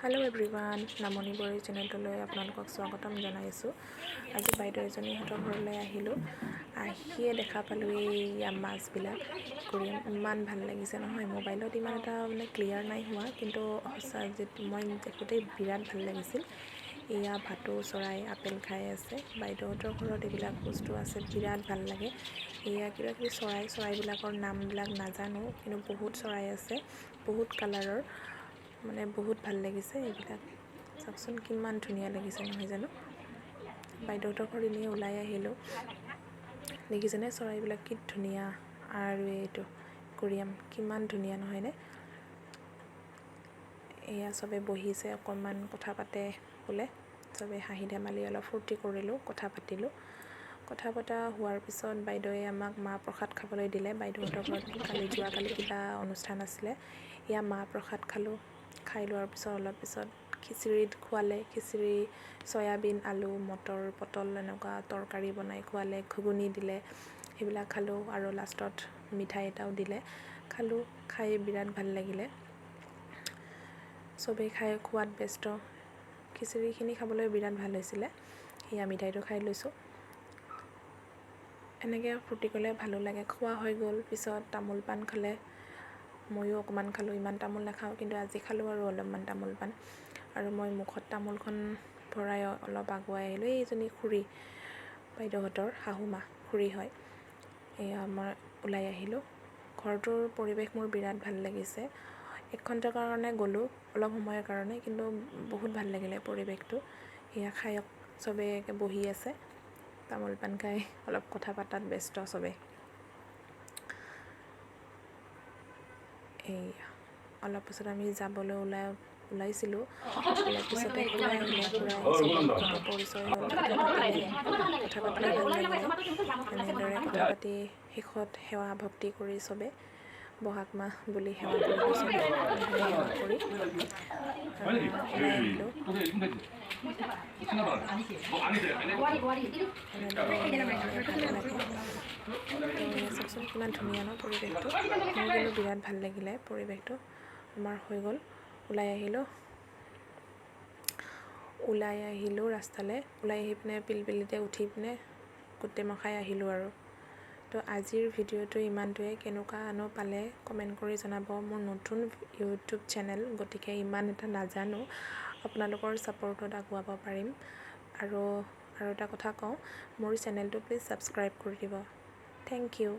Hello' everyone, নামনি বৰী চেনেলটোলৈ আপোনালোকক স্বাগতম জনাইছোঁ। আজি বাইদেউ এজনীহঁতৰ ঘৰলৈ আহিলোঁ। আহিয়ে দেখা পালোঁ এইয়া মাছবিলাক কৰি ইমান ভাল লাগিছে নহয়। মোবাইলত ইমান এটা মানে ক্লিয়াৰ নাই হোৱা, কিন্তু সঁচা মই দেখোঁতেই বিৰাট ভাল লাগিছিল। এয়া ভাটৌ চৰাই আপেল খাই আছে। বাইদেউহঁতৰ ঘৰত এইবিলাক বস্তু আছে, বিৰাট ভাল লাগে। এয়া কিবাকিবি চৰাইবিলাকৰ নামবিলাক নাজানো, কিন্তু বহুত চৰাই আছে, বহুত কালাৰৰ, মানে বহুত ভাল লাগিছে এইবিলাক। চাওকচোন কিমান ধুনীয়া লাগিছে নহয় জানো। বাইদেউহঁতৰ ঘৰত এনেই ওলাই আহিলোঁ, দেখিছেনে চৰাইবিলাক কি ধুনীয়া। আৰু এইটো কোৰিয়াম কিমান ধুনীয়া নহয়নে। এয়া চবে বহিছে, অকণমান কথা পাতে বোলে। চবে হাঁহি ধেমালি অলপ ফূৰ্তি কৰিলোঁ, কথা পাতিলোঁ। কথা পতা হোৱাৰ পিছত বাইদেৱে আমাক মাহ প্ৰসাদ খাবলৈ দিলে। বাইদেউহঁতৰ ঘৰত যোৱাকালি কিবা অনুষ্ঠান আছিলে। এয়া মাহ প্ৰসাদ খালোঁ। খাই লোৱাৰ পিছত অলপ পিছত খিচিৰি খোৱালে। খিচিৰি, চয়াবিন, আলু, মটৰ, পটল এনেকুৱা তৰকাৰী বনাই খোৱালে, ঘুগুনি দিলে, সেইবিলাক খালোঁ। আৰু লাষ্টত মিঠাই এটাও দিলে, খালোঁ। খাই বিৰাট ভাল লাগিলে। চবেই খাই খোৱাত ব্যস্ত। খিচিৰিখিনি খাবলৈ বিৰাট ভাল হৈছিলে। সেয়া মিঠাইটো খাই লৈছোঁ। এনেকৈ ফূৰ্তি কৰিলে ভালো লাগে। খোৱা হৈ গ'ল, পিছত তামোল পাণ খালে। ময়ো অকণমান খালোঁ, ইমান তামোল নাখাওঁ, কিন্তু আজি খালোঁ আৰু অলপমান তামোল পাণ। আৰু মই মুখত তামোলখন ভৰাই অলপ আগুৱাই আহিলোঁ। এইজনী খুৰী, বাইদেউহঁতৰ শাহুমা খুৰী হয়। এয়া মই ওলাই আহিলোঁ। ঘৰটোৰ পৰিৱেশ মোৰ বিৰাট ভাল লাগিছে। 1 ঘণ্টাৰ কাৰণে গ'লোঁ, অলপ সময়ৰ কাৰণে, কিন্তু বহুত ভাল লাগিলে পৰিৱেশটো। এয়া খায়ক, চবেই বহি আছে, তামোল পাণ খাই অলপ কথা পতাত ব্যস্ত চবেই। এইয়া অলপ পিছত আমি যাবলৈ ওলাইছিলোঁ। অলপ পিছতে খুৰা আহিলে। খুৰা আহি পৰিচয় হ'ল, কথা পাতিলে ভাল লাগিলে। এনেদৰে কথা পাতি শেষত সেৱা ভক্তি কৰি চবে বহাগ মাহ বুলি সেৱা কৰিলোঁ। চবে সেৱা কৰি ওলাই আহিলোঁ। এনেদৰে ভাল লাগে। তো এয়া চাওকচোন কিমান ধুনীয়া ন পৰিৱেশটো। মোৰ কিন্তু বিৰাট ভাল লাগিলে পৰিৱেশটো। আমাৰ হৈ গ'ল, ওলাই আহিলোঁ ৰাস্তালৈ। ওলাই আহি পিনে পিলপিলিতে উঠি পিনে গোটেই মখাই আহিলোঁ আৰু। তো আজিৰ ভিডিঅ'টো ইমানটোৱে। কেনেকুৱানো পালে কমেণ্ট কৰি জনাব। মোৰ নতুন ইউটিউব চেনেল, গতিকে ইমান এটা নাজানো। আপোনালোকৰ ছাপোৰ্টত আগুৱাব পাৰিম। আৰু এটা কথা কওঁ, মোৰ চেনেলটো প্লিজ ছাবস্ক্ৰাইব কৰি দিব। Thank U.